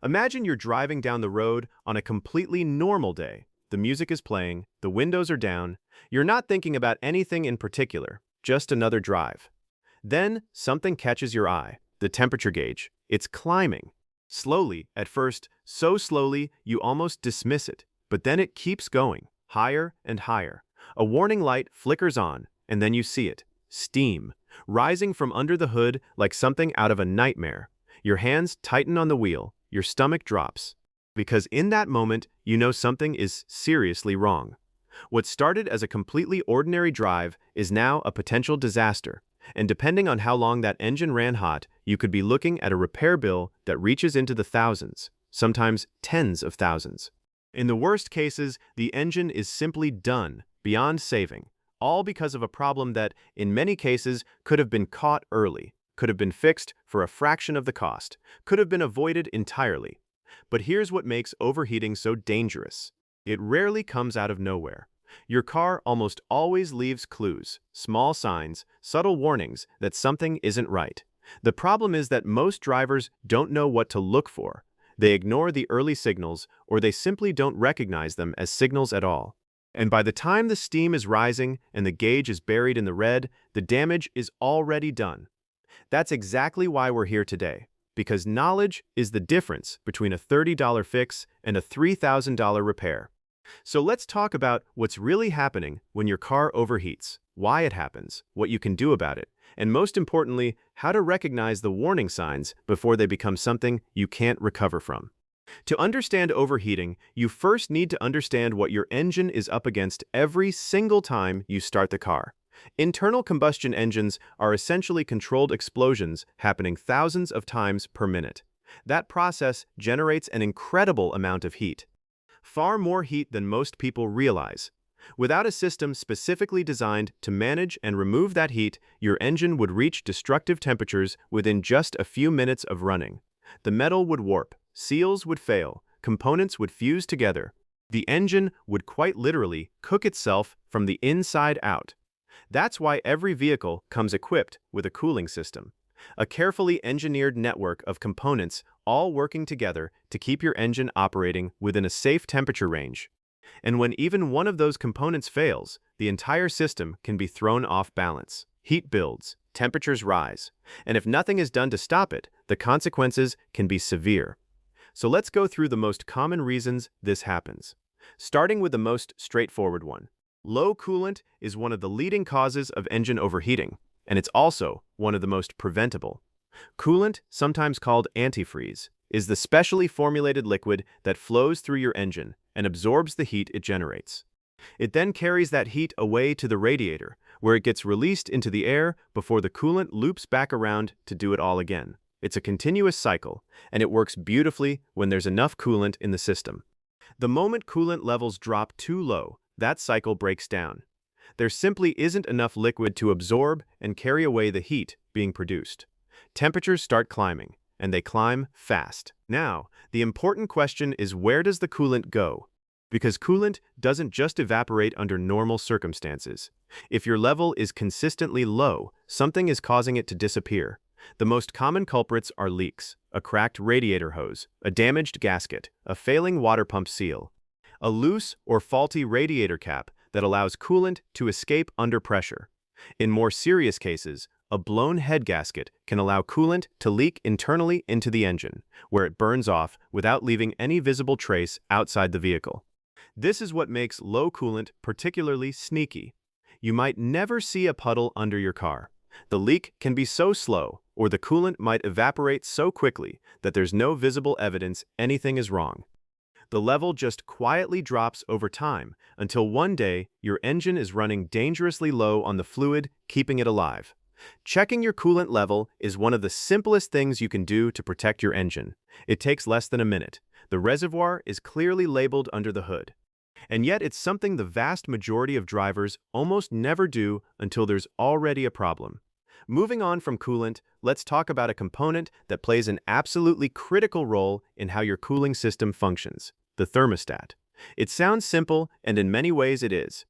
Imagine you're driving down the road on a completely normal day. The music is playing, the windows are down, you're not thinking about anything in particular, just another drive. Then, something catches your eye, the temperature gauge. It's climbing. Slowly, at first, so slowly you almost dismiss it, but then it keeps going, higher and higher. A warning light flickers on, and then you see it. Steam, rising from under the hood like something out of a nightmare. Your hands tighten on the wheel, your stomach drops. Because in that moment, you know something is seriously wrong. What started as a completely ordinary drive is now a potential disaster. And depending on how long that engine ran hot, you could be looking at a repair bill that reaches into the thousands, sometimes tens of thousands. In the worst cases, the engine is simply done, beyond saving, all because of a problem that, in many cases, could have been caught early, could have been fixed for a fraction of the cost, could have been avoided entirely. But here's what makes overheating so dangerous. It rarely comes out of nowhere. Your car almost always leaves clues, small signs, subtle warnings that something isn't right. The problem is that most drivers don't know what to look for. They ignore the early signals, or they simply don't recognize them as signals at all. And by the time the steam is rising and the gauge is buried in the red, the damage is already done. That's exactly why we're here today, because knowledge is the difference between a $30 fix and a $3,000 repair. So let's talk about what's really happening when your car overheats, why it happens, what you can do about it, and most importantly, how to recognize the warning signs before they become something you can't recover from. To understand overheating, you first need to understand what your engine is up against every single time you start the car. Internal combustion engines are essentially controlled explosions happening thousands of times per minute. That process generates an incredible amount of heat. Far more heat than most people realize. Without a system specifically designed to manage and remove that heat, your engine would reach destructive temperatures within just a few minutes of running. The metal would warp, seals would fail, components would fuse together. The engine would quite literally cook itself from the inside out. That's why every vehicle comes equipped with a cooling system. A carefully engineered network of components all working together to keep your engine operating within a safe temperature range. And when even one of those components fails, the entire system can be thrown off balance. Heat builds, temperatures rise, and if nothing is done to stop it, the consequences can be severe. So let's go through the most common reasons this happens. Starting with the most straightforward one. Low coolant is one of the leading causes of engine overheating, and it's also one of the most preventable. Coolant, sometimes called antifreeze, is the specially formulated liquid that flows through your engine and absorbs the heat it generates. It then carries that heat away to the radiator, where it gets released into the air before the coolant loops back around to do it all again. It's a continuous cycle, and it works beautifully when there's enough coolant in the system. The moment coolant levels drop too low, that cycle breaks down. There simply isn't enough liquid to absorb and carry away the heat being produced. Temperatures start climbing, and they climb fast. Now, the important question is, where does the coolant go? Because coolant doesn't just evaporate under normal circumstances. If your level is consistently low, something is causing it to disappear. The most common culprits are leaks, a cracked radiator hose, a damaged gasket, a failing water pump seal, a loose or faulty radiator cap that allows coolant to escape under pressure. In more serious cases, a blown head gasket can allow coolant to leak internally into the engine, where it burns off without leaving any visible trace outside the vehicle. This is what makes low coolant particularly sneaky. You might never see a puddle under your car. The leak can be so slow, or the coolant might evaporate so quickly that there's no visible evidence anything is wrong. The level just quietly drops over time until one day your engine is running dangerously low on the fluid keeping it alive. Checking your coolant level is one of the simplest things you can do to protect your engine. It takes less than a minute. The reservoir is clearly labeled under the hood. And yet it's something the vast majority of drivers almost never do until there's already a problem. Moving on from coolant, let's talk about a component that plays an absolutely critical role in how your cooling system functions: the thermostat. It sounds simple, and in many ways it is.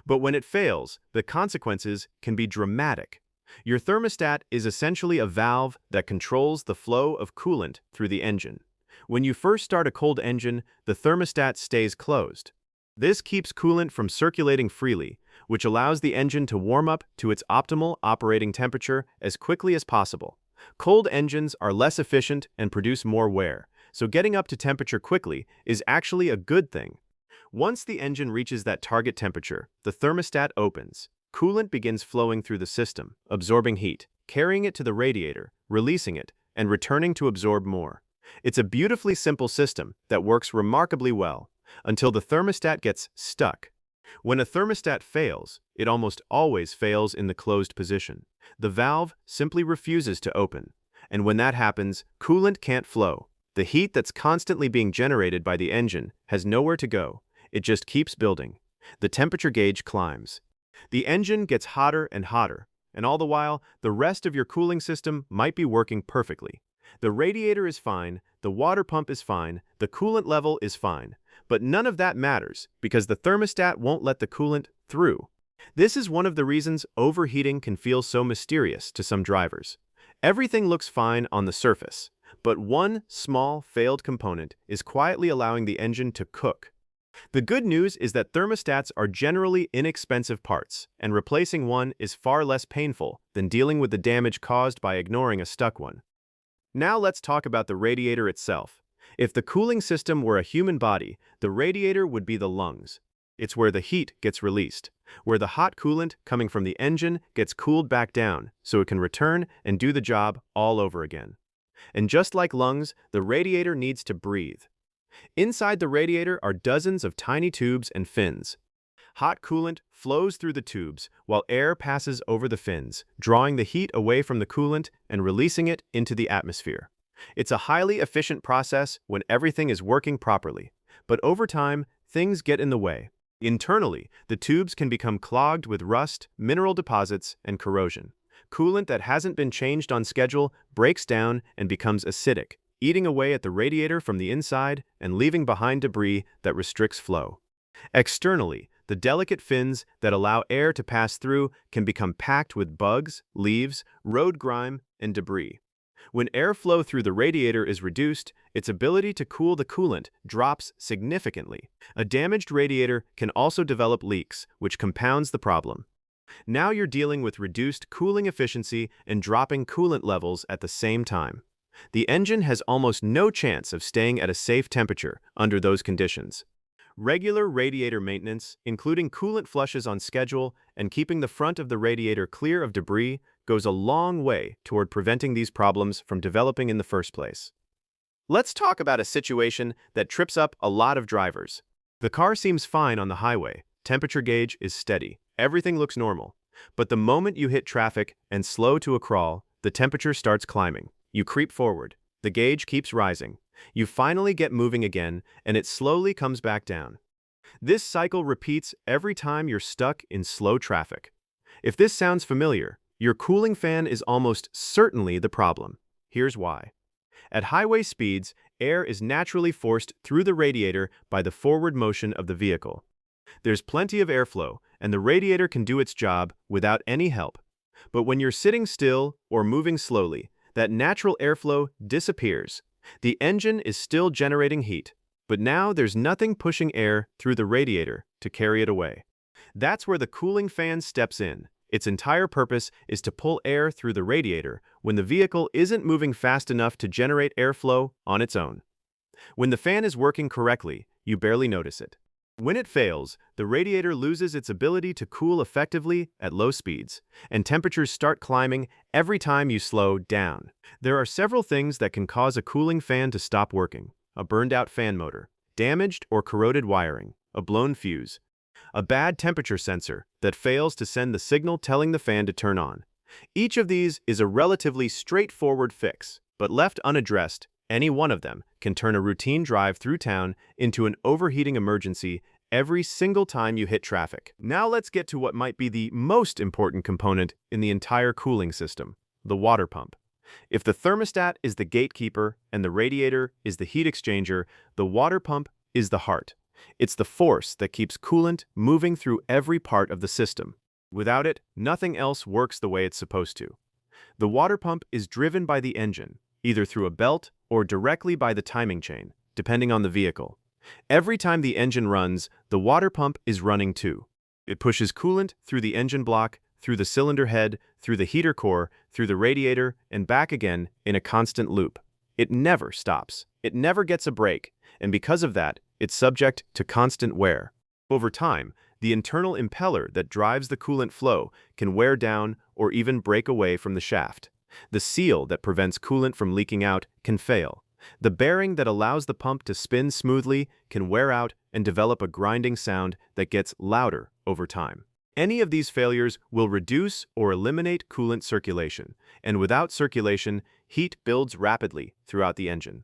But when it fails, the consequences can be dramatic. Your thermostat is essentially a valve that controls the flow of coolant through the engine. When you first start a cold engine, the thermostat stays closed. This keeps coolant from circulating freely, which allows the engine to warm up to its optimal operating temperature as quickly as possible. Cold engines are less efficient and produce more wear, so getting up to temperature quickly is actually a good thing. Once the engine reaches that target temperature, the thermostat opens. Coolant begins flowing through the system, absorbing heat, carrying it to the radiator, releasing it, and returning to absorb more. It's a beautifully simple system that works remarkably well, until the thermostat gets stuck. When a thermostat fails, it almost always fails in the closed position. The valve simply refuses to open, and when that happens, coolant can't flow. The heat that's constantly being generated by the engine has nowhere to go. It just keeps building. The temperature gauge climbs. The engine gets hotter and hotter, and all the while, the rest of your cooling system might be working perfectly. The radiator is fine, the water pump is fine, the coolant level is fine, but none of that matters because the thermostat won't let the coolant through. This is one of the reasons overheating can feel so mysterious to some drivers. Everything looks fine on the surface, but one small failed component is quietly allowing the engine to cook. The good news is that thermostats are generally inexpensive parts, and replacing one is far less painful than dealing with the damage caused by ignoring a stuck one. Now let's talk about the radiator itself. If the cooling system were a human body, the radiator would be the lungs. It's where the heat gets released, where the hot coolant coming from the engine gets cooled back down so it can return and do the job all over again. And just like lungs, the radiator needs to breathe. Inside the radiator are dozens of tiny tubes and fins. Hot coolant flows through the tubes while air passes over the fins, drawing the heat away from the coolant and releasing it into the atmosphere. It's a highly efficient process when everything is working properly, but over time, things get in the way. Internally, the tubes can become clogged with rust, mineral deposits, and corrosion. Coolant that hasn't been changed on schedule breaks down and becomes acidic, eating away at the radiator from the inside and leaving behind debris that restricts flow. Externally, the delicate fins that allow air to pass through can become packed with bugs, leaves, road grime, and debris. When airflow through the radiator is reduced, its ability to cool the coolant drops significantly. A damaged radiator can also develop leaks, which compounds the problem. Now you're dealing with reduced cooling efficiency and dropping coolant levels at the same time. The engine has almost no chance of staying at a safe temperature under those conditions. Regular radiator maintenance, including coolant flushes on schedule and keeping the front of the radiator clear of debris, goes a long way toward preventing these problems from developing in the first place. Let's talk about a situation that trips up a lot of drivers. The car seems fine on the highway, temperature gauge is steady, everything looks normal. But the moment you hit traffic and slow to a crawl, the temperature starts climbing. You creep forward, the gauge keeps rising. You finally get moving again, and it slowly comes back down. This cycle repeats every time you're stuck in slow traffic. If this sounds familiar, your cooling fan is almost certainly the problem. Here's why. At highway speeds, air is naturally forced through the radiator by the forward motion of the vehicle. There's plenty of airflow, and the radiator can do its job without any help. But when you're sitting still or moving slowly, that natural airflow disappears. The engine is still generating heat, but now there's nothing pushing air through the radiator to carry it away. That's where the cooling fan steps in. Its entire purpose is to pull air through the radiator when the vehicle isn't moving fast enough to generate airflow on its own. When the fan is working correctly, you barely notice it. When it fails, the radiator loses its ability to cool effectively at low speeds, and temperatures start climbing every time you slow down. There are several things that can cause a cooling fan to stop working: a burned-out fan motor, damaged or corroded wiring, a blown fuse, a bad temperature sensor that fails to send the signal telling the fan to turn on. Each of these is a relatively straightforward fix, but left unaddressed, any one of them can turn a routine drive through town into an overheating emergency every single time you hit traffic. Now let's get to what might be the most important component in the entire cooling system: the water pump. If the thermostat is the gatekeeper and the radiator is the heat exchanger, the water pump is the heart. It's the force that keeps coolant moving through every part of the system. Without it, nothing else works the way it's supposed to. The water pump is driven by the engine, either through a belt, or directly by the timing chain, depending on the vehicle. Every time the engine runs, the water pump is running too. It pushes coolant through the engine block, through the cylinder head, through the heater core, through the radiator, and back again in a constant loop. It never stops. It never gets a break, and because of that, it's subject to constant wear. Over time, the internal impeller that drives the coolant flow can wear down or even break away from the shaft. The seal that prevents coolant from leaking out can fail. The bearing that allows the pump to spin smoothly can wear out and develop a grinding sound that gets louder over time. Any of these failures will reduce or eliminate coolant circulation, and without circulation, heat builds rapidly throughout the engine.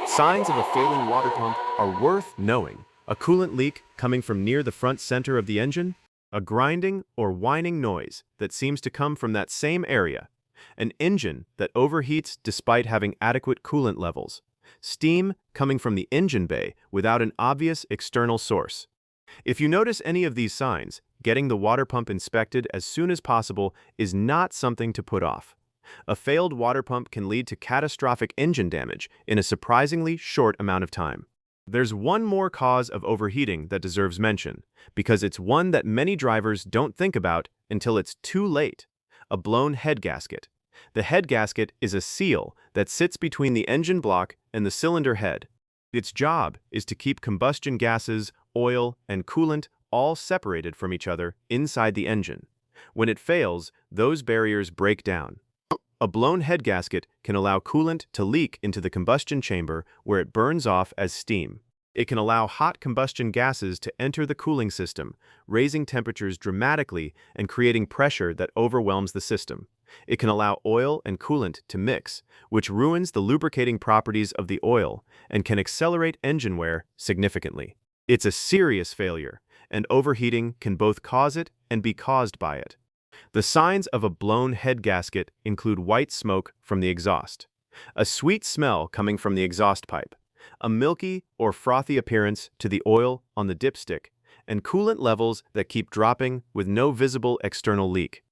Signs of a failing water pump are worth knowing. A coolant leak coming from near the front center of the engine, a grinding or whining noise that seems to come from that same area, an engine that overheats despite having adequate coolant levels, steam coming from the engine bay without an obvious external source. If you notice any of these signs, getting the water pump inspected as soon as possible is not something to put off. A failed water pump can lead to catastrophic engine damage in a surprisingly short amount of time. There's one more cause of overheating that deserves mention, because it's one that many drivers don't think about until it's too late: a blown head gasket. The head gasket is a seal that sits between the engine block and the cylinder head. Its job is to keep combustion gases, oil, and coolant all separated from each other inside the engine. When it fails, those barriers break down. A blown head gasket can allow coolant to leak into the combustion chamber where it burns off as steam. It can allow hot combustion gases to enter the cooling system, raising temperatures dramatically and creating pressure that overwhelms the system. It can allow oil and coolant to mix, which ruins the lubricating properties of the oil and can accelerate engine wear significantly. It's a serious failure, and overheating can both cause it and be caused by it. The signs of a blown head gasket include white smoke from the exhaust, a sweet smell coming from the exhaust pipe, a milky or frothy appearance to the oil on the dipstick, and coolant levels that keep dropping with no visible external leak.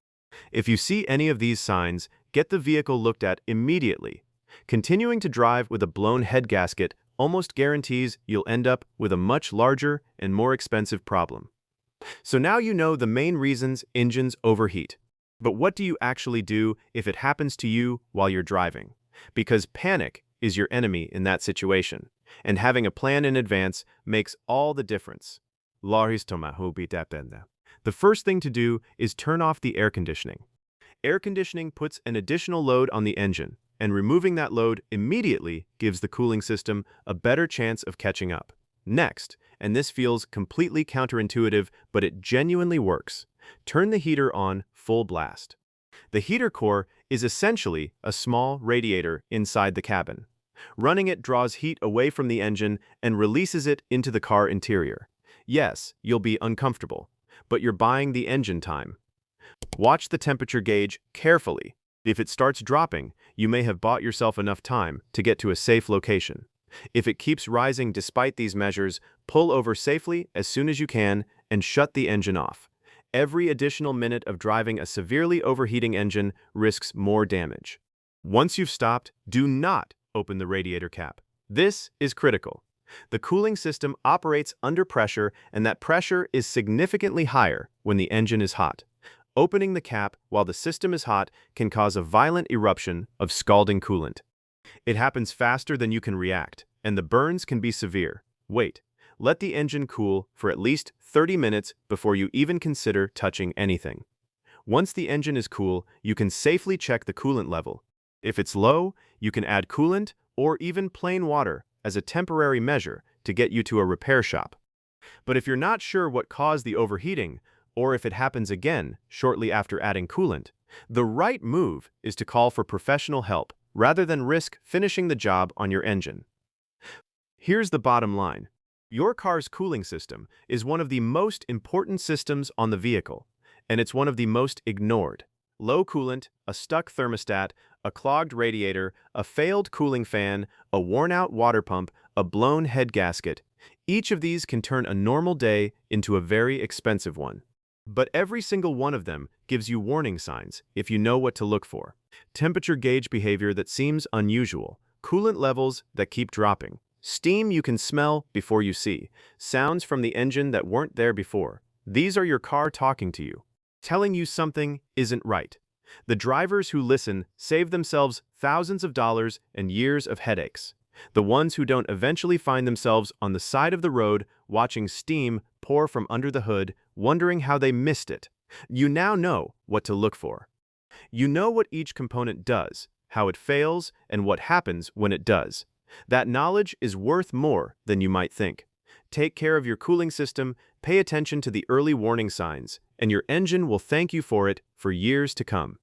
If you see any of these signs, get the vehicle looked at immediately. Continuing to drive with a blown head gasket almost guarantees you'll end up with a much larger and more expensive problem. So now you know the main reasons engines overheat. But what do you actually do if it happens to you while you're driving? Because panic is your enemy in that situation, and having a plan in advance makes all the difference. The first thing to do is turn off the air conditioning. Air conditioning puts an additional load on the engine, and removing that load immediately gives the cooling system a better chance of catching up. Next, and this feels completely counterintuitive, but it genuinely works, turn the heater on full blast. The heater core is essentially a small radiator inside the cabin. Running it draws heat away from the engine and releases it into the car interior. Yes, you'll be uncomfortable, but you're buying the engine time. Watch the temperature gauge carefully. If it starts dropping, you may have bought yourself enough time to get to a safe location. If it keeps rising despite these measures, pull over safely as soon as you can and shut the engine off. Every additional minute of driving a severely overheating engine risks more damage. Once you've stopped, do not open the radiator cap. This is critical. The cooling system operates under pressure, and that pressure is significantly higher when the engine is hot. Opening the cap while the system is hot can cause a violent eruption of scalding coolant. It happens faster than you can react, and the burns can be severe. Wait, let the engine cool for at least 30 minutes before you even consider touching anything. Once the engine is cool, you can safely check the coolant level. If it's low, you can add coolant or even plain water as a temporary measure to get you to a repair shop. But if you're not sure what caused the overheating, or if it happens again shortly after adding coolant, the right move is to call for professional help rather than risk finishing the job on your engine. Here's the bottom line. Your car's cooling system is one of the most important systems on the vehicle, and it's one of the most ignored. Low coolant, a stuck thermostat, a clogged radiator, a failed cooling fan, a worn-out water pump, a blown head gasket. Each of these can turn a normal day into a very expensive one. But every single one of them gives you warning signs if you know what to look for. Temperature gauge behavior that seems unusual, coolant levels that keep dropping, steam you can smell before you see, sounds from the engine that weren't there before. These are your car talking to you, telling you something isn't right. The drivers who listen save themselves thousands of dollars and years of headaches. The ones who don't eventually find themselves on the side of the road watching steam pour from under the hood, wondering how they missed it. You now know what to look for. You know what each component does, how it fails, and what happens when it does. That knowledge is worth more than you might think. Take care of your cooling system, pay attention to the early warning signs, and your engine will thank you for it for years to come.